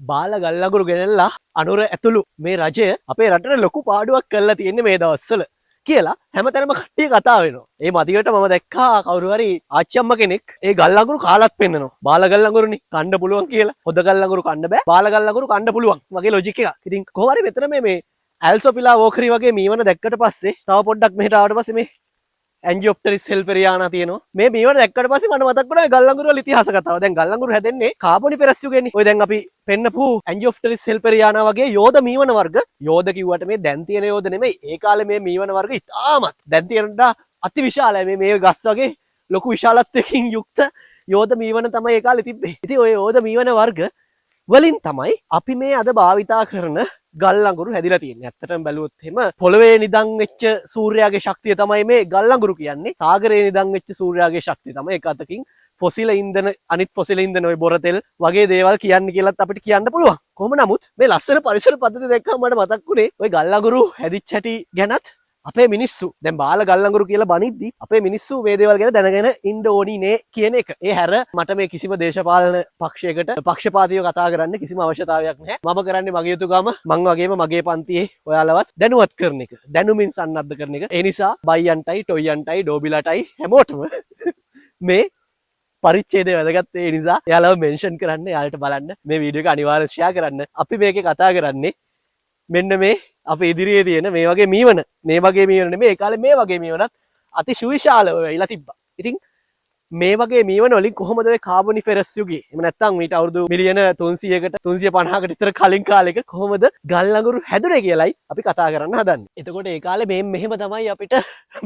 බාල ගල්ලඟුරු ගෙනල්ලා අනුර ඇතුළු මේ රජය අපේ රටට ලොකු පාඩුවක් කරලා තියෙන්නේ මේ දවස්වල කියලා හැමතැනම කට්ටිය කතා වෙනවා. ඒ මදිවට මම දැක්කා කවුරු හරි ආච්චම්ම කෙනෙක් ඒ ගල්ලඟුරු කාලත් පෙන්නනවා. බාල ගල්ලඟුරුනේ කන්න පුළුවන් කියලා. හොද ගල්ලඟුරු කන්න බෑ. බාල ගල්ලඟුරු කන්න පුළුවන්. වගේ ලොජික් එකක්. ඉතින් කොහොම හරි මෙතන මේ ඇල්සොපිලා වෝකරි වගේ මීවන දැක්කට පස්සේ තව පොඩ්ඩක් මෙහෙට ආවට පස්සේ මේ ඇන්ජියොප්ටරිස් හෙල්පෙරියානා තියෙනවා. මේ මීවන දැක්කට පස්සේ මට මතක් වුණා ගල්ලඟුරු වල ඉතිහාස කතාව. දැන් ගල්ලඟුරු හැදෙන්නේ කාබොනිෆෙරස් යුගයේනේ. ඔය දැන් අපි පෙන්නපු ඇන්ජියොප්ටරිස් හෙල්පෙරියානා වගේ යෝධ මීවන වර්ග. යෝධ කිව්වට මේ දැන් තියෙන යෝධ නෙමෙයි. ඒ කාලේ මේ මීවන වර්ග ඉතාමත් දැන් තියෙනට අති විශාලයි. මේ ගස් වගේ ලොකු විශාලත්වයකින් යුක්ත යෝධ මීවන තමයි ඒ කාලේ තිබ්බේ. ඉතින් ඔය යෝධ මීවන වර්ග වලින් තමයි අපි මේ අද භාවිතා කරන ගල්ලඟුරු හැදිලා තියෙන්නේ. ඇත්තටම බැලුවොත් එහෙම පොළවේ නිදන් වෙච්ච සූර්යාගේ ශක්තිය තමයි මේ ගල්ලඟුරු කියන්නේ. සාගරයේ නිදන් වෙච්ච සූර්යාගේ ශක්තිය තමයි එක අතකින් ෆොසිල ඉන්ධන අනිත් ෆොසිල ඉන්ධන ඔය බොර තෙල් වගේ දේවල් කියන්නේ කියලාත් අපිට කියන්න පුළුවන්. කොහොම නමුත් මේ ලස්සන පරිසර පද්ධතිය දැක්කම මට මතක් වුණේ ඔය ගල්ලඟුරු හැදිච්ච හැටි ගැනත් අපේ මිනිස්සු දැන් බාල ගල්ලඟුරු කියලා බනිද්දි අපේ මිනිස්සු මේ දේවල් ගැන දැනගෙන ඉන්න ඕනි නේ කියන එක. ඒ හැර මට මේ කිසිම දේශපාලන පක්ෂයකට පක්ෂපාතීව කතා කරන්න කිසිම අවශ්‍යතාවයක් නැහැ. මම කරන්නේ මගේ යුතුකම මං වගේම මගේ පන්තියේ ඔයාලවත් දැනුවත් කරන එක. දැනුමින් සන්නද්ධ කරන එක. ඒ නිසා බයියන්ටයි ටොයියන්ටයි ඩෝබිලටයි හැමෝටම මේ පරිච්ඡේදය වැදගත්. ඒ නිසා එයාලව මෙන්ෂන් කරන්න, එයාලට බලන්න මේ වීඩියෝ එක අනිවාර්යයෙන් ෂෙයා කරන්න. අපි මේකේ කතා කරන්නේ මෙන්න මේ අපේ ඉදිරියේ තියෙන මේ වගේ මීවන. මේ වගේ මීවන නෙමෙයි, ඒ කාලේ මේ වගේ මීවනත් අති සුවිශාලව වෙයිලා තිබ්බා. ඉතින් මේ වගේ මීවන වලින් කොහොමද ඔය කාබොනිෆෙරස් යුගයේ එහෙම නැත්නම් මීට අවුරුදු මිලියන 300කට 350කට විතර කලින් කාලෙක කොහොමද ගල්ලඟුරු හැදුනේ කියලායි අපි කතා කරන්න හදන්නේ. එතකොට ඒ කාලේ මෙහෙම තමයි අපිට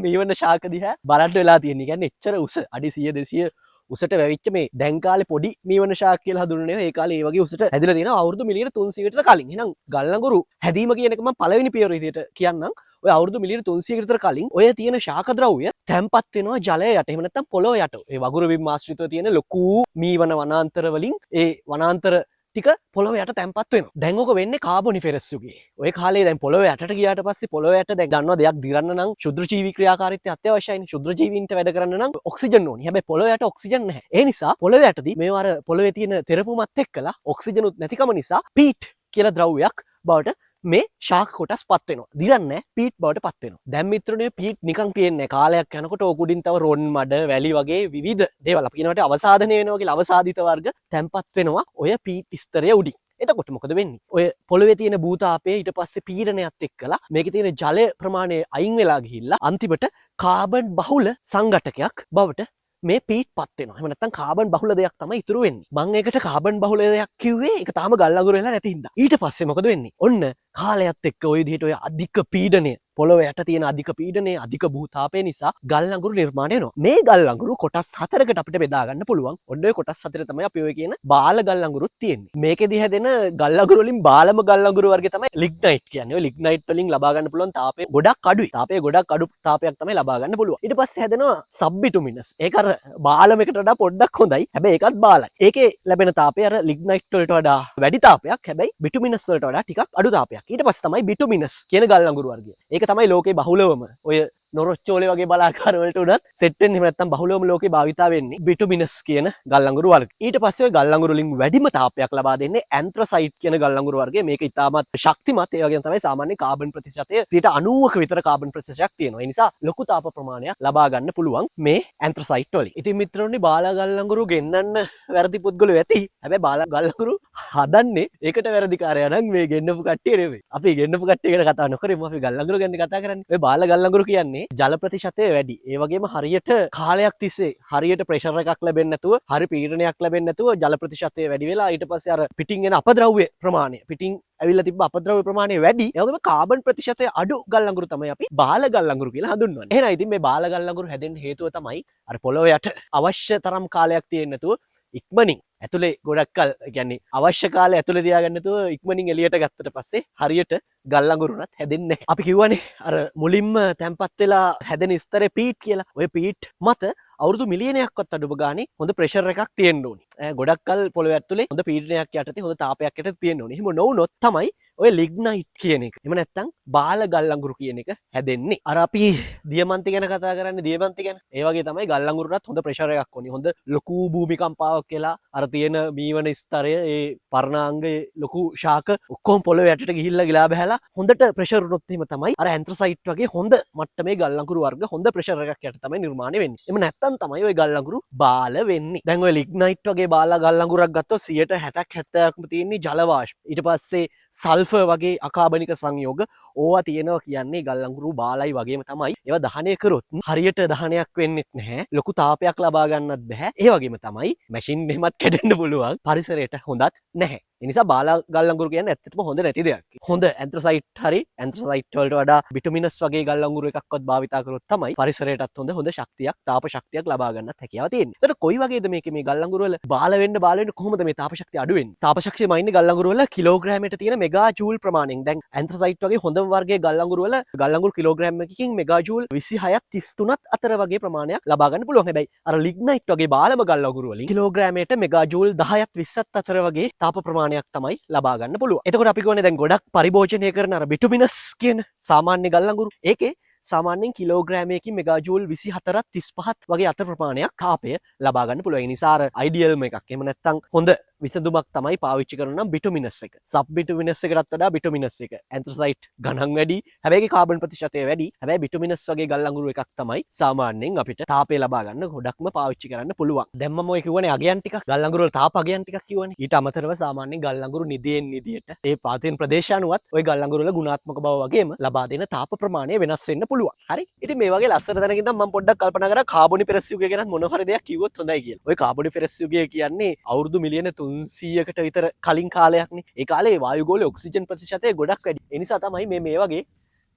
මීවන ශාක දිහා බලන්න වෙලා තියෙන්නේ. කියන්නේ එච්චර උස අඩි 100 200 උසට වැවිච්ච මේ දැන් කාලේ පොඩි මීවන ශාක කියලා හඳුන්වන්නේ ඒ කාලේ ඒ වගේ උසට හැදිලා තියෙනවා අවුරුදු මිලියන 300කට කලින්. එහෙනම් ගල්ලඟුරු හැදීම කියන එක මම පළවෙනි පියවර විදිහට කියන්නම්. ඔය අවුරුදු මිලියන 300කට විතර කලින් ඔය තියෙන ශාක ද්‍රව්‍ය තැම්පත් වෙනවා ජලය යට. එහෙම නැත්නම් පොළොව යට. ඒ වගුරු බිම් ආශ්‍රිතව තියෙන ලොකු මීවන වනාන්තර වලින් ඒ වනාන්තර ටික පොළොව යට තැම්පත් වෙනවා. දැන් ඔක වෙන්නේ කාබොනිෆෙරස් යුගයේ. ඔය කාලේ දැන් පොළොව යටට ගියාට පස්සේ පොළොව යට දැන් ගන්නවා දෙයක් දිරන්න නම් ශුද්‍රජීවී ක්‍රියාකාරීත්වය අත්‍යවශ්‍යයිනේ. ශුද්‍රජීවීන්ට වැඩ කරන්න නම් ඔක්සිජන් ඕනේ. හැබැයි පොළොව යට ඔක්සිජන් නැහැ. ඒ නිසා පොළොව යටදී මේවා අර පොළොවේ තියෙන තෙරපුමත් එක්කලා ඔක්සිජනුත් නැතිකම නිසා පීට් කියලා ද්‍රව්‍යයක් බවට මේ ශාක කොටස් පත් වෙනවා. දිරන්නේ පීට් බවට පත් වෙනවා. දැන් මිත්‍රනේ පීට් නිකන් තියෙන්නේ කාලයක් යනකොට ඕක උඩින් තව රොන් මඩ වැලි වගේ විවිධ දේවල් අපි කියනවාට අවසාදනය වෙනවා කියලා අවසාදිත වර්ග තැම්පත් වෙනවා ඔය පීට් ස්තරය උඩින්. එතකොට මොකද වෙන්නේ? ඔය පොළවේ තියෙන භූතාපය ඊට පස්සේ පීඩනයත් එක්කලා මේකේ තියෙන ජල ප්‍රමාණය අයින් වෙලා ගිහිල්ලා අන්තිමට කාබන් බහුල සංඝටකයක් බවට මේ පීට් පත් වෙනවා. එහෙම නැත්නම් කාබන් බහුල දෙයක් තමයි ඉතුරු වෙන්නේ. මම ඒකට කාබන් බහුල දෙයක් කිව්වේ ඒක තාම ගල්ලඟුරු වෙලා නැති හින්දා. ඊට පස්සේ මොකද වෙන්නේ? ඔන්න කාලයත් එක්ක ওই විදිහට ඔය අධික පීඩනය පොළොව යට තියෙන අධික පීඩනය අධික භූතාපය නිසා ගල්ලඟුරු නිර්මාණය වෙනවා. මේ ගල්ලඟුරු කොටස් 4කට අපිට බෙදා ගන්න පුළුවන්. ඔන්න ඔය කොටස් 4 තමයි අපි ඔය කියන බාල ගල්ලඟුරුත් තියෙන්නේ. මේකෙදි හැදෙන ගල්ලඟුරු වලින් බාලම ගල්ලඟුරු වර්ගය තමයි ලිග්නයිට් කියන්නේ. ඔය ලිග්නයිට් වලින් ලබා ගන්න පුළුවන් තාපය ගොඩක් අඩුයි. තාපය ගොඩක් අඩු තාපයක් තමයි ලබා ගන්න පුළුවන්. ඊට පස්සේ හැදෙනවා සබ්බිටුමිනස්. ඒක අර බාලමකට වඩා පොඩ්ඩක් හොඳයි. හැබැයි ඒකත් බාලයි. ඒකේ ලැබෙන තාපය අර ලිග්නයිට් වලට වඩා වැඩි තාපයක්. හැබැයි බිටුමිනස් වලට වඩා ටිකක් අඩු තාපයක්. ඊට පස්සේ තමයි බිටුමිනස් කියන ගල්ලඟුරු වර්ගය. ඒක තමයි ලෝකේ බහුලවම ඔය නොරොච්චෝලේ වගේ බලාකාර වලට උනත් සෙට් වෙන්නේ. එහෙම නැත්නම් බහුලවම ලෝකේ භාවිතා වෙන්නේ බිටුමිනස් කියන ගල්ලඟුරු වර්ගය. ඊට පස්සේ ඔය ගල්ලඟුරු වලින් වැඩිම තාපයක් ලබා දෙන්නේ ඇන්ත්‍රසයිට් කියන ගල්ලඟුරු වර්ගය. මේක ඉතාමත් ශක්තිමත්. ඒ වගේම තමයි සාමාන්‍ය කාබන් ප්‍රතිශතය 90%ක විතර කාබන් ප්‍රතිශතයක් තියෙනවා. ඒ නිසා ලොකු තාප ප්‍රමාණයක් ලබා ගන්න පුළුවන් මේ ඇන්ත්‍රසයිට් වලින්. ඉතින් මිත්‍රෝනි බාල ගල්ලඟුරු ගෙන්නන්න වැරදි පුද්ගලයෝ ඇති. හැබැයි බාල ගල්ලඟුරු හදන්නේ ඒකට වැරදිකාරයා නම් මේ ගෙන්නපු කට්ටිය නෙවෙයි. අපි ගෙන්නපු කට්ටිය ගැන කතා නොකරමු. අපි ගල්ලඟුරු ගැන කතා කරන්නේ. ඔය බාල ගල්ලඟුරු කියන්නේ ජල ප්‍රතිශතය වැඩි. ඒ වගේම හරියට කාලයක් තිස්සේ හරියට ප්‍රෙෂර් එකක් ලැබෙන්නේ නැතුව, හරි පීඩනයක් ලැබෙන්නේ නැතුව ජල ප්‍රතිශතය වැඩි වෙලා ඊට පස්සේ අර පිටින් එන අපද්‍රව්‍ය ප්‍රමාණය, පිටින් ඇවිල්ලා තිබ්බ අපද්‍රව්‍ය ප්‍රමාණය වැඩි. ඒ වගේම කාබන් ප්‍රතිශතය අඩු ගල්ලඟුරු තමයි අපි බාල ගල්ලඟුරු කියලා හඳුන්වන්නේ. එහෙනම් ඉතින් මේ බාල ගල්ලඟුරු හැදෙන්න හේතුව තමයි අර පොළොව යට අවශ්‍ය තරම් කාලයක් තියෙන්නේ නැතුව ඉක්මනින් ඇතුලේ ගොඩක් කල් කියන්නේ අවශ්‍ය කාලය ඇතුලේ තියාගන්න නැතුව ඉක්මනින් එළියට ගත්තට පස්සේ හරියට ගල්ලඟුරුණත් හැදෙන්නේ නැහැ. අපි කියවනේ අර මුලින්ම තැම්පත් වෙලා හැදෙන ස්තරේ පීට් කියලා. ඔය පීට් මත අවුරුදු මිලියනයක්වත් අඩුම ගානේ හොඳ ප්‍රෙෂර් එකක් තියෙන්න ඕනි. ගොඩක් කල් පොළොව ඇතුලේ හොඳ පීඩනයක් යටතේ හොඳ තාපයක් යටතේ තියෙන්න ඕනි. එහෙම නොවුනොත් තමයි ඔය ලිග්නයිට් කියන එක. එහෙම නැත්නම් බාල ගල්ලඟුරු කියන එක හැදෙන්නේ. අර අපි දියමන්ති ගැන කතා කරන්නේ දියමන්ති ගැන. ඒ වගේ තමයි ගල්ලඟුරුටත් හොඳ ප්‍රෙෂර් එකක් ඕනි. හොඳ ලොකු භූමිකම්පාවක් කියලා අර තියෙන මීවන ස්තරය ඒ පරණාංගයේ ලොකු ශාක ඔක්කොම පොළොව යටට ගිහිල්ලා ගිලා බහැලා හොඳට ප්‍රෙෂර් උනොත් එහෙම තමයි අර ඇන්ත්‍රසයිට් වගේ හොඳ මට්ටමේ ගල් අඟුරු වර්ග හොඳ ප්‍රෙෂර් එකක් යට තමයි නිර්මාණය වෙන්නේ. එහෙම නැත්නම් තමයි ওই ගල් අඟුරු බාල වෙන්නේ. දැන් ඔය ලිග්නයිට් වගේ බාලා ගල් අඟුරක් ගත්තොත් 70%ක් 70%ක්ම තියෙන්නේ ජල වාෂ්ප. ඊට පස්සේ සල්ෆර් වගේ අකාබනික සංයෝග ඕවා තියෙනවා කියන්නේ ගල් අඟුරු බාලයි වගේම තමයි. ඒවා දහනය කරොත් හරියට දහනයක් වෙන්නෙත් නැහැ. ලොකු තාපයක් ලබා ගන්නත් බෑ. ඒ වගේම තමයි මැෂින් එහෙමත් කැඩෙන්න පුළුවන්. පරිසරයට හොඳත් නැහැ. ඒ නිසා බාලා ගල් අඟුරු කියන්නේ ඇත්තටම හොඳ නැති දෙයක්. හොඳ ඇන්ත්‍රසයිට් හරි ඇන්ත්‍රසයිට් වලට වඩා බිටුමිනස් වගේ ගල් අඟුරු එකක්වත් භාවිතා කරොත් තමයි පරිසරයටත් හොඳ ශක්තියක් තාප ශක්තියක් ලබා ගන්නත් හැකියාව තියෙන්නේ. එතකොට කොයි වගේද මේකේ මේ ගල් අඟුරු වල බාල වෙන්න කොහොමද මේ තාප ශක්තිය අඩු වෙන්නේ? තාප ශක්තිය මයින්නේ ගල් අඟුරු වල කිලෝග්‍රෑමයට තියෙන මෙගා ජූල් ප්‍රමාණයෙන්. දැන් ඇන්ත්‍රසයිට් වගේ හොඳම වර්ගයේ ගල් අඟුරු වල ගල් අඟුරු කිලෝග්‍රෑම් එකකින් මෙගා ජූල් 26ක් 33ක් අතර වගේ ප්‍රමාණයක් ලබා ගන්න පුළුවන්. හැබැයි අර ලිග්නයිට් වගේ බාලම ගල් අඟුරු වලින් කිලෝග්‍රෑමයට මෙගා ජූල් 10ක් 20ක් අතර වගේ තාප ප්‍රමාණයක් තමයි ලබා ගන්න පුළුවන්. එතකොට අපි කියන්නේ දැන් ගොඩක් පරිභෝජනය කරන අර බිටුමිනස් කියන සාමාන්‍ය ගල් අඟුරු ඒකේ සාමාන්‍යයෙන් කිලෝග්‍රෑමයකින් මෙගා ජූල් 24ක් 35ක් වගේ අතර ප්‍රමාණයක් තාපය ලබා ගන්න පුළුවන්. ඒ නිසා අර අයිඩියල්ම එකක්. එහෙම නැත්නම් හොඳ විසඳුමක් තමයි පාවිච්චි කරන නම් බිටුමිනස් එක. සබ් බිටුමිනස් එකටත් වඩා බිටුමිනස් එක. ඇන්ත්‍රසයිට් ගණන් වැඩි. හැබැයි කාබන් ප්‍රතිශතය වැඩි. හැබැයි බිටුමිනස් වගේ ගල් අඟුරු එකක් තමයි සාමාන්‍යයෙන් අපිට තාපය ලබා ගන්න ගොඩක්ම පාවිච්චි කරන්න පුළුවන්. දැන් මම ඔය කියවනේ අගයන් ටිකක් ගල් අඟුරු වල තාප අගයන් ටිකක් කියවනේ. ඊට අමතරව සාමාන්‍යයෙන් ගල් අඟුරු නිදියෙන් නිදියට ඒ පාතින් ප්‍රදේශානුවත් ඔය ගල් අඟුරු වල ගුණාත්මක බව වගේම ලබා දෙන තාප ප්‍රමාණය වෙනස් වෙන්න පුළුවන්. හරි. ඉතින් මේ වගේ ලස්සන තැනක ඉඳන් මම පොඩ්ඩක් කල්පනා කරා කාබොනිෆෙරස් යුගය ගැන මොන හරි දෙයක් කිව්වොත් හොඳයි කියලා. ඔය කාබොනිෆෙරස් යුගය කියන්නේ අවුරුදු මිලියන 300කට විතර කලින් කාලයක්නේ. ඒ කාලේ වායුගෝලයේ ඔක්සිජන් ප්‍රතිශතය ගොඩක් වැඩි. ඒ නිසා තමයි මේ වගේ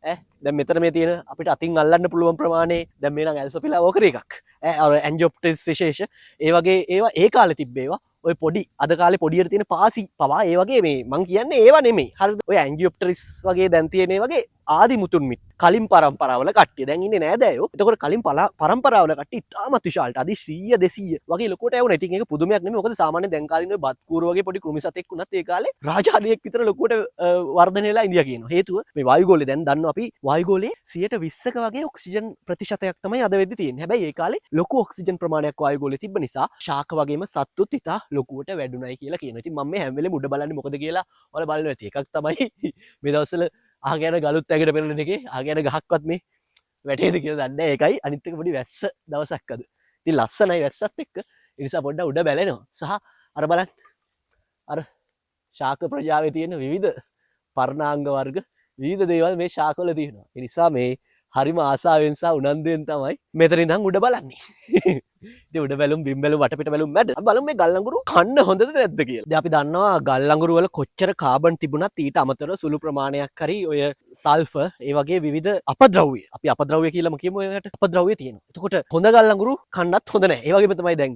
දැන් මෙතන මේ තියෙන අපිට අතින් අල්ලන්න පුළුවන් ප්‍රමාණය දැන් මේ නම් ඇල්සොපිලා ඕකර එකක්. අර ඇන්ජියොප්ටරිස් විශේෂ ඒ වගේ ඒවා ඒ කාලේ තිබ්බ ඒවා ඔය පොඩි අද කාලේ පොඩියට තියෙන පාසි පවා ඒ වගේ මේ මං කියන්නේ ඒවා නෙමෙයි. හරිද? ඔය ඇන්ජියොප්ටරිස් වගේ දැන් තියෙන ඒ වගේ ආදි මුතුන් මිත් කලින් පරම්පරාවල කට්ටිය දැන් ඉන්නේ නෑදෑයෝ. එතකොට කලින් පරම්පරාවල කට්ටිය ඉතාමත් විශාලට අදි 100 200 වගේ ලොකුට ඇවුණා. ඉතින් ඒක පුදුමයක් නෙමෙයි. මොකද සාමාන්‍යයෙන් දැන් කාලින ඔය බත් කූර වගේ පොඩි කෘමි සතෙක් වුණත් ඒ කාලේ රාජාලියෙක් විතර ලොකුට වර්ධනය වෙලා ඉඳියා කියනවා. හේතුව මේ වායුගෝලය දැන් දන්නවා අපි වායුගෝලයේ 120ක වගේ ඔක්සිජන් ප්‍රතිශතයක් තමයි අද වෙද්දි තියෙන්නේ. හැබැයි ඒ කාලේ ලොකු ඔක්සිජන් ප්‍රමාණයක් වායුගෝලයේ තිබ්බ නිසා ශාක වගේම සත්තුත් ඉතා ලොකුවට වැඩුණයි කියලා කියනවා. ඉතින් මම මේ හැම වෙලේම උඩ බලන්නේ මොකද කියලා ඔයාලා බලන්න ඇති. එකක් තමයි මේ දවස්වල ආගෑන ගලුත් ඇගට පෙරලන එකේ ආගෑන ගහක්වත් මේ වැටේද කියලා දන්නේ නැහැ. ඒකයි අනිත් එක පොඩි වැස්ස දවසක් අද. ඉතින් ලස්සනයි වැස්සත් එක්ක. ඒ නිසා පොඩ්ඩක් උඩ බැලෙනවා. සහ අර බලන්න අර ශාක ප්‍රජාවේ තියෙන විවිධ පර්ණාංග වර්ග විවිධ දේවල් මේ ශාකවල තියෙනවා. ඒ නිසා මේ හරිම ආසාවෙන් සහ උනන්දුවෙන් තමයි මෙතන ඉඳන් උඩ බලන්නේ. ඉතින් උඩ බැලුම් බිම් බැලුම් වටපිට බැලුම් මැද අපි බලමු මේ ගල් අඟුරු කන්න හොඳද නැද්ද කියලා. දැන් අපි දන්නවා ගල් අඟුරු වල කොච්චර කාබන් තිබුණත් ඊට අමතරව සුළු ප්‍රමාණයක් හරි ඔය සල්ෆර් ඒ වගේ විවිධ අපද්‍රව්‍ය අපි අපද්‍රව්‍ය කියලාම කියමු ඒකට අපද්‍රව්‍ය තියෙනවා. එතකොට හොඳ ගල් අඟුරු කන්නත් හොඳ නැහැ. ඒ වගේම තමයි දැන්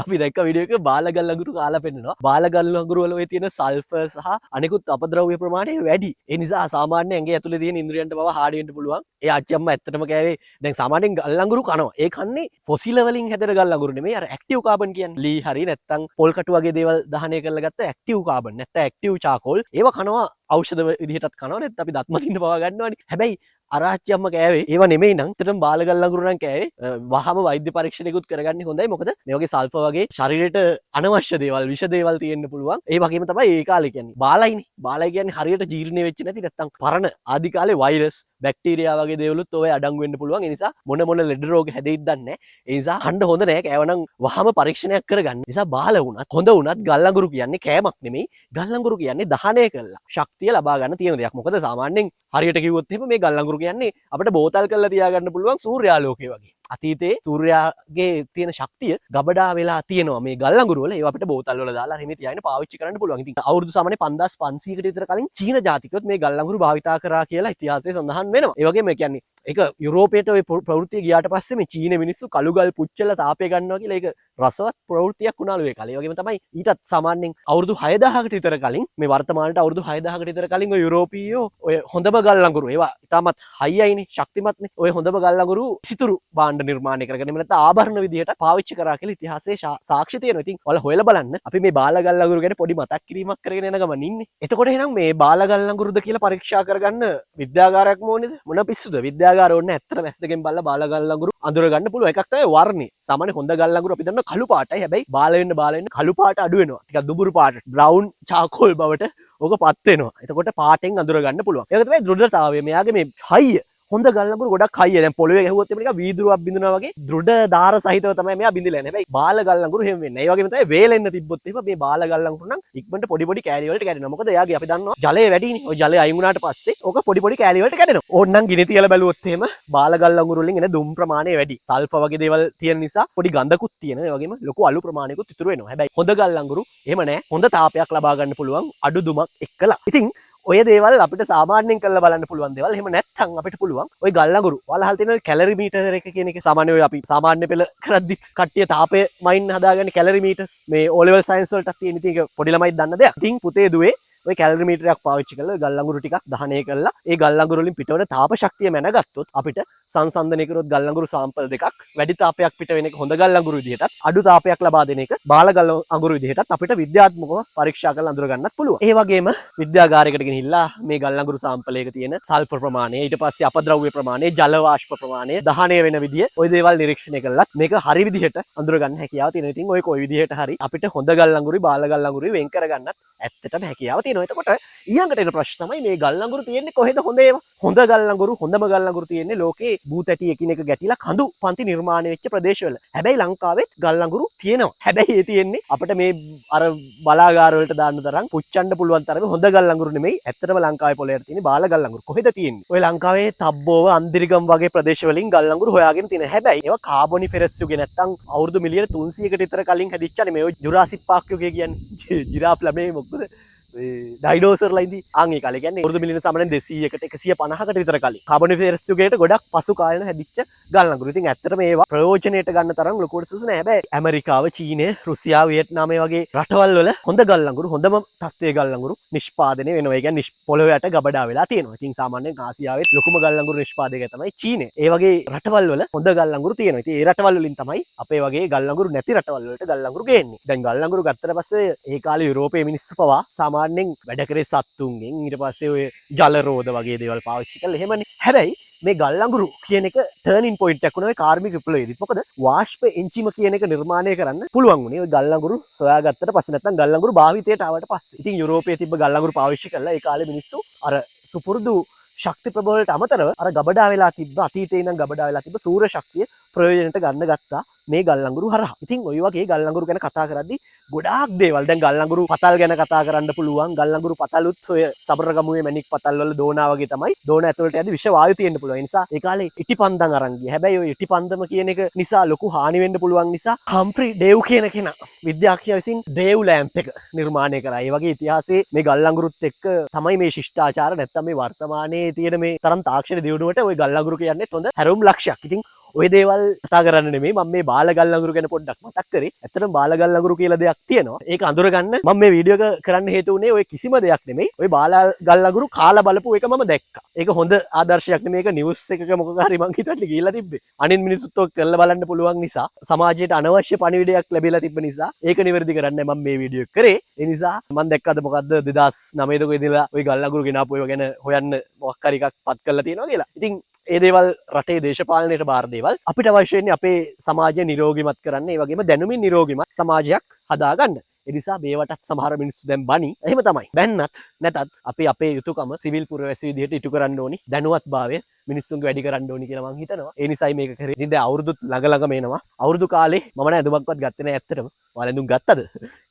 අපි දැක්ක වීඩියෝ එකේ බාල ගල් අඟුරු කාලා පෙන්නනවා. බාල ගල් අඟුරු වල ඔය තියෙන සල්ෆර් සහ අනිකුත් අපද්‍රව්‍ය ප්‍රමාණය වැඩි. ඒ නිසා සාමාන්‍ය ඇඟේ ඇතුලේ තියෙන ඉන්ද්‍රියන්ට බව හාඩි වෙන්න පුළුවන්. ඒ අච්චම්ම ඇත්තටම කෑවේ දැන් සාමාන්‍යයෙන් ගල් අඟුරු කනවා. ඒ කන්නේ ෆොසිල වලින් හැදෙන ගල් අඟුරු නෙමෙයි අර ඇක්ටිව් කාබන් කියන්නේ. ලී හරි නැත්තම් පොල් කටු වගේ දේවල් දහනය කරලා ගත්ත ඇක්ටිව් කාබන් නැත්තම් ඇක්ටිව් චාකෝල් ඒව කනවා ඖෂධ විදිහටත් කනවා නැත්නම් අපි දත් මදින්න පවා ගන්නවානේ. හැබැයි අරාච්චියම්ම කෑවේ ඒව නෙමෙයි නම් ඇත්තටම බාලගල් අඟුරු නම් කෑවේ වහම වෛද්‍ය පරීක්ෂණයකුත් කරගන්නේ හොඳයි. මොකද මේ වගේ සල්ෆර් වගේ ශරීරයට අනවශ්‍ය දේවල් විෂ දේවල් තියෙන්න පුළුවන්. ඒ වගේම තමයි ඒ කාලේ කියන්නේ බාලයිනේ. බාලයි කියන්නේ හරියට ජීර්ණය වෙච්ච නැති නැත්තම් පරණ ආදි කාලේ වෛරස් බැක්ටීරියා වගේ දේවලුත් ඔය අඩංගු වෙන්න පුළුවන්. ඒ නිසා මොන ලෙඩ රෝග හැදෙයිද දන්නේ නැහැ. ඒ නිසා කන්න හොඳ නැහැ. කෑවනම් වහම පරීක්ෂණයක් කරගන්න. ඒ නිසා බාල වුණත් හොඳ වුණත් ගල් අඟුරු කියන්නේ කෑමක් නෙමෙයි. ගල් අඟුරු කියන්නේ දහනය කරලා ශක්තිය ලබා ගන්න තියෙන දෙයක්. මොකද සාමාන්‍යයෙන් හරියට කිව්වොත් එහෙම මේ ගල් අඟුරු කියන්නේ අපිට බෝතල් කරලා තියාගන්න පුළුවන් සූර්යාලෝකය වගේ. අතීතයේ සූර්යාගේ තියෙන ශක්තිය ගබඩා වෙලා තියෙනවා මේ ගල් අඟුරු වල. ඒවා අපිට බෝතල් වල දාලා හිමි තියාගෙන පාවිච්චි කරන්න පුළුවන්. ඉතින් අවුරුදු සාමාන්‍ය 5500කට විතර කලින් චීන ජාතිකයොත් මේ ගල් අඟුරු භාවිතා කරා කියලා ඉතිහාසයේ සඳහන් වෙනවා. ඒ වගේම කියන්නේ ඒක යුරෝපයට ඔය ප්‍රවෘත්තිය ගියාට පස්සේ මේ චීන මිනිස්සු කළු ගල් පුච්චලා තාපය ගන්නවා කියලා ඒක රසවත් ප්‍රවෘත්තියක් වුණාලු ඒ කාලේ. ඒ වගේම තමයි ඊටත් සාමාන්‍යයෙන් අවුරුදු 6000කට විතර කලින් මේ වර්තමානට අවුරුදු 6000කට විතර කලින් ඔය යුරෝපීයෝ ඔය හොඳම ගල් අඟුරු ඒවා ඉතාමත් හයියයිනේ ශක්තිමත්නේ. ඔය හොඳම ගල් අඟුරු සිතුරු බාන භාණ්ඩ නිර්මාණය කරගෙන එහෙම නැත්නම් ආභරණ විදියට පාවිච්චි කරා කියලා ඉතිහාසයේ සාක්ෂි තියෙනවා. ඉතින් ඔයාලා හොයලා බලන්න. අපි මේ බාලගල් අඟුරු ගැන පොඩි මතක් කිරීමක් කරගෙන යන ගමන් ඉන්නේ. එතකොට එහෙනම් මේ බාලගල් අඟුරුද කියලා පරීක්ෂා කරගන්න විද්‍යාගාරයක් ඕනේද? මොන පිස්සුද? විද්‍යාගාර ඕනේ ඇත්තට වැස් දෙකෙන් බලලා බාලගල් අඟුරු අඳුර ගන්න පුළුවන්. එකක් තමයි වර්ණය. සාමාන්‍ය හොඳ ගල් අඟුරු අපි දන්නවා කළු පාටයි. හැබැයි බාල වෙන්න කළු පාට අඩු වෙනවා. ටිකක් දුඹුරු පාට බ්‍රවුන් චාකෝල් බවට ඕක පත් වෙනවා. එතකොට පාටෙන් අඳුර ගන්න පුළුවන්. ඒක තමයි දෘಢතාවය. මෙයාගේ මේ හයිය හොඳ ගල් අඟුරු ගොඩක් හයිය. දැන් පොළවේ ගැහුවොත් එමේ නිකන් වීදුරුවක් බින්දනවා වගේ දෘಢ දාර සහිතව තමයි මෙයා බින්දලා යන්නේ. හැබැයි බාල ගල් අඟුරු එහෙම වෙන්නේ නැහැ. ඒ වගේම තමයි වේලෙන්න තිබ්බොත් එහෙම මේ බාල ගල් අඟුරු නම් ඉක්මනට පොඩි පොඩි කෑලි වලට කැඩෙනවා. මොකද එයාගේ අපි දන්නවා ජලය වැඩිනේ. ඔය ජලය අයින් වුණාට පස්සේ ඕක පොඩි පොඩි කෑලි වලට කැඩෙනවා. ඕන්නම් ගිනි තියලා බැලුවොත් එහෙම බාල ගල් අඟුරු වලින් එන දුම් ප්‍රමාණය වැඩි. සල්ෆර් වගේ දේවල් තියෙන නිසා පොඩි ගඳකුත් තියෙනවා. ඒ වගේම ලොකු අලු ප්‍රමාණයකුත් ඉතුරු වෙනවා. හැබැයි හොඳ ගල් අඟුරු එහෙම නැහැ. හොඳ තාපයක් ලබා ගන්න පුළුවන් අඩු දුමක් එක්කලා. ඉතින් ඔය දේවල් අපිට සාමාන්‍යයෙන් කරලා බලන්න පුළුවන් දේවල්. එහෙම නැත්නම් අපිට පුළුවන් ඔය ගල් අඟුරු ඔයාලා අහලා තියෙන කැලරි මීටර් එක කියන එක සාමාන්‍ය ඔය අපි සාමාන්‍ය පෙළ කරද්දි කට්ටිය තාපය මයින් හදාගන්න කැලරි මීටර්ස් මේ O level science වලට තියෙන ඉතින් ඒක පොඩි ළමයි දන්න දෙයක්. ඉතින් පුතේ දුවේ ඔය කැලරි මීටරයක් පාවිච්චි කරලා ගල් අඟුරු ටිකක් දහනය කරලා ඒ ගල් අඟුරු වලින් පිටවන තාප ශක්තිය මැනගත්තොත් අපිට සංසන්දනය කරොත් ගල් අඟුරු සාම්පල් දෙකක් වැඩි තාපයක් පිට වෙන එක හොඳ ගල් අඟුරු විදිහටත් අඩු තාපයක් ලබා දෙන එක බාල ගල් අඟුරු විදිහටත් අපිට විද්‍යාත්මකව පරීක්ෂා කරලා අඳුර ගන්නත් පුළුවන්. ඒ වගේම විද්‍යාගාරයකට ගෙනහිල්ලා මේ ගල් අඟුරු සාම්පලයක තියෙන සල්ෆර් ප්‍රමාණය ඊට පස්සේ අපද්‍රව්‍ය ප්‍රමාණය ජල වාෂ්ප ප්‍රමාණය දහනය වෙන විදිය ඔය දේවල් නිරීක්ෂණය කළත් මේක හරි විදිහට අඳුර ගන්න හැකියාව තියෙනවා. ඉතින් ඔය කොයි විදිහට හරි අපිට හොඳ ගල් අඟුරුයි බාල ගල් අඟුරුයි වෙන් කරගන්නත් ඇත්තටම හැකියාව තියෙනවා. එතකොට ඊළඟට එන ප්‍රශ්න තමයි මේ ගල් අඟුරු තියෙන්නේ කොහෙද හොඳ ඒවා? හොඳ ගල් අඟුරු හොඳම ගල් අඟුරු තියෙන්නේ ලෝකේ බූතැටි එකිනෙක ගැටිලා කඳු පන්ති නිර්මාණය වෙච්ච ප්‍රදේශවල. හැබැයි ලංකාවෙත් ගල් අඟුරු තියෙනවා. හැබැයි ඒ තියෙන්නේ අපිට මේ අර බලාගාර වලට දාන්න තරම් පුච්චන්න පුළුවන් තරමේ හොඳ ගල් අඟුරු නෙමෙයි. ඇත්තටම ලංකාවේ පොළේ තියෙන බාල ගල් අඟුරු. කොහෙද තියෙන්නේ? ඔය ලංකාවේ තබ්බෝව අන්දිරිගම් වගේ ප්‍රදේශවලින් ගල් අඟුරු හොයාගෙන තියෙනවා. හැබැයි ඒවා කාබොනිෆෙරස් යුගේ නැත්තම් අවුරුදු මිලියන 300කට විතර කලින් හැදිච්ච නෙමෙයි. ඔය ජුරාසික් පාක් යුගේ කියන්නේ ජිරාෆ් ළමේ මොකද ඩයිනෝසර්ලා ඉඳි ආන්ගේ කාලේ කියන්නේ අවුරුදු මිලියන සමරෙන් 200කට 150කට විතර කලින් කාබොනිෆෙරස් යුගයට ගොඩක් පසු කාලෙන හැදිච්ච ගල් අඟුරු. ඉතින් ඇත්තටම ඒවා ප්‍රයෝජනයට ගන්න තරම් ලොකුවට සුසු නෑ. හැබැයි ඇමරිකාව, චීනය, රුසියාව, වියට්නාමය වගේ රටවල් වල හොඳ ගල් අඟුරු, හොඳම තත්ත්වයේ ගල් අඟුරු නිෂ්පාදනය වෙනවා. ඒ කියන්නේ පොළොව යට ගබඩා වෙලා තියෙනවා. ඉතින් සාමාන්‍යයෙන් ආසියාවේ ලොකුම ගල් අඟුරු නිෂ්පාදකය තමයි චීනය. ඒ වගේ රටවල් වල හොඳ ගල් අඟුරු තියෙනවා. ඉතින් ඒ රටවල් වලින් තමයි අපේ වගේ ගල් අඟුරු නැති රටවල් වලට ගල් අඟුරු ගේන්නේ. දැන් ගල් අඟුරු ගත්තට පස්සේ ඒ කාලේ යුරෝපයේ මිනිස්සු පවා සාමාන්‍යයෙන් වැඩ කරේ සත්තුන්ගෙන් ඊට පස්සේ ඔය ජල රෝධ වගේ දේවල් පාවිච්චි කරලා එහෙමනේ. හැබැයි මේ ගල් අඟුරු කියන එක ටර්නින් පොයින්ට් එකක් වුණා ඔය කාර්මික විප්ලවයේදී. මොකද වාෂ්ප එන්ජිම කියන එක නිර්මාණය කරන්න පුළුවන් වුණේ ඔය ගල් අඟුරු සොයාගත්තට පස්සේ නැත්නම් ගල් අඟුරු භාවිතයට ආවට පස්සේ. ඉතින් යුරෝපයේ තිබ්බ ගල් අඟුරු පාවිච්චි කරලා ඒ කාලේ මිනිස්සු අර සුපුරුදු ශක්ති ප්‍රබලවලට අමතරව අර ගබඩා වෙලා තිබ්බ අතීතේ ඉඳන් ගබඩා වෙලා තිබ්බ සූර්ය ශක්තිය ප්‍රයෝජනට ගන්න ගත්තා මේ ගල් අඟුරු හරහා. ඉතින් ඔය වගේ ගල් අඟුරු ගැන කතා කරද්දී ගොඩාක් දේවල් දැන් ගල් අඟුරු පතල් ගැන කතා කරන්න පුළුවන්. ගල් අඟුරු පතලුත් ඔය සබරගමුවේ මැණික් පතල් වල දෝනා වගේ තමයි. දෝනා ඇතුළට යද්දි විෂ වායු තියෙන්න පුළුවන්. ඒ නිසා ඒ කාලේ ඉටිපන්දම් අරන් ගියා. හැබැයි ඔය ඉටිපන්දම කියන එක නිසා ලොකු හානි වෙන්න පුළුවන් නිසා හම්ෆ්‍රි ඩේව් කියන කෙනා විද්‍යාඥයා විසින් ඩේව් ලැම්ප් එක නිර්මාණය කරා. ඒ වගේ ඉතිහාසයේ මේ ගල් අඟුරුත් එක්ක තමයි මේ ශිෂ්ටාචාර නැත්තම් මේ වර්තමානයේ තියෙන මේ තරම් තාක්ෂණ දියුණුවට ඔය ගල් අඟුරු කියන්නේ හොඳ හැරවුම් ලක්ෂයක්. ඉතින් ඔය දේවල් කතා කරන්න නෙමෙයි මම මේ බාල ගල් අඟුරු ගැන පොඩ්ඩක් මතක් කරේ. ඇත්තටම බාල ගල් අඟුරු කියලා දෙයක් තියෙනවා. ඒක අඳුර ගන්න මම මේ වීඩියෝ එක කරන්න හේතු වුණේ ඔය කිසිම දෙයක් නෙමෙයි. ඔය බාල ගල් අඟුරු කාලා බලපු එක මම දැක්කා. ඒක හොඳ ආදර්ශයක් නෙමෙයි. ඒක නිවුස් එකක මොකක් හරි මං හිතන්නේ ගිහිල්ලා තිබ්බේ. අනිත් මිනිස්සුත් ඔක් කරලා බලන්න පුළුවන් නිසා සමාජයට අනවශ්‍ය පණිවිඩයක් ලැබිලා තිබ්බ නිසා ඒක නිවැරදි කරන්න මම මේ වීඩියෝ කරේ. ඒ නිසා මම දැක්කද මොකද්ද 2009 ක ඉඳලා ඔය ගල් අඟුරු ගෙනාපු ඒවා ගැන හොයන්න මොකක් හරි එකක් පත් කරලා තියෙනවා කියලා. ඉතින් ඒ දේවල් රටේ දේශපාලනයට බාර දේවල්. අපිට අවශ්‍ය වෙන්නේ අපේ සමාජය නිරෝගීමත් කරන්න, ඒ වගේම දැනුමින් නිරෝගීමත් සමාජයක් හදාගන්න. ඒ නිසා මේවටත් සමහර මිනිස්සු දැන් බනි. එහෙම තමයි. බැන්නත් නැතත් අපි අපේ යුතුයකම සිවිල් පුරවැසි විදිහට ඉටු කරන්න ඕනි. දැනුවත්භාවය මිනිස්සුන්ගේ වැඩි කරන්න ඕනි කියලා මං හිතනවා. ඒ නිසායි මේක කරේ. ඉතින් දැන් අවුරුදුත් ළඟ එනවා. අවුරුදු කාලේ මම නෑ ඇඳුමක්වත් ගත්තේ නෑ ඇත්තටම. ඔයාලා ඇඳුම් ගත්තද?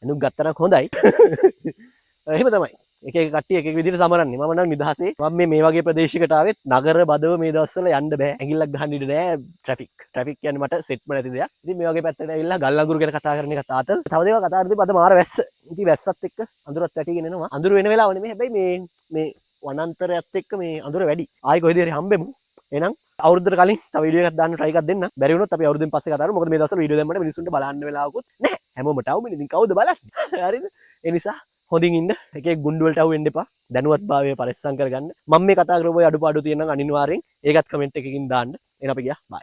ඇඳුම් ගත්තා නම් හොඳයි. එහෙම තමයි. එක එක කට්ටිය එක එක විදිහට සමරන්නේ. මම නම් නිදහසේ මම මේ වගේ ප්‍රදේශයකට ආවෙත් නගර බදව මේ දවස්වල යන්න බෑ. ඇඟිල්ලක් ගහන්න ඉඩ නෑ. ට්‍රැෆික් කියන්නේ මට සෙට්ම නැති දෙයක්. ඉතින් මේ වගේ පැත්තට ඇවිල්ලා ගල් අඟුරු ගැන කතා කරන එක තාතල්. තව දේවල් කතා කරද්දී අද මාර වැස්ස. ඉතින් වැස්සත් එක්ක අඳුරත් වැටිගෙන එනවා. අඳුර වෙන වෙලාව නෙමෙයි. හැබැයි මේ වනාන්තරයත් එක්ක මේ අඳුර වැඩි. ආයි කොහෙද හරි හම්බෙමු. එහෙනම් අවුරුද්දට කලින් තව වීඩියෝ එකක් දාන්න try එකක් දෙන්න. බැරි වුණොත් අපි අවුරුද්දෙන් පස්සේ කතා කරමු. මොකද මේ දවස්වල වීඩියෝ දැම්මම මිනිස්සුන්ට බලන්න වෙලාවකුත් නැහැ. හැමෝම ටවුනේ. ඉතින් කවුද බලන්නේ? හරිද? ඒ නිසා හොඳින් ඉන්න. එකේ ගුණ්ඩු වලට අහු වෙන්න එපා. දැනුවත්භාවය පරිස්සම් කරගන්න. මම මේ කතා කරපු අඩුපාඩු තියෙනවා අනිවාර්යෙන් ඒකත් කමෙන්ට් එකකින් දාන්න. එහෙනම් අපි ගියා. බයි.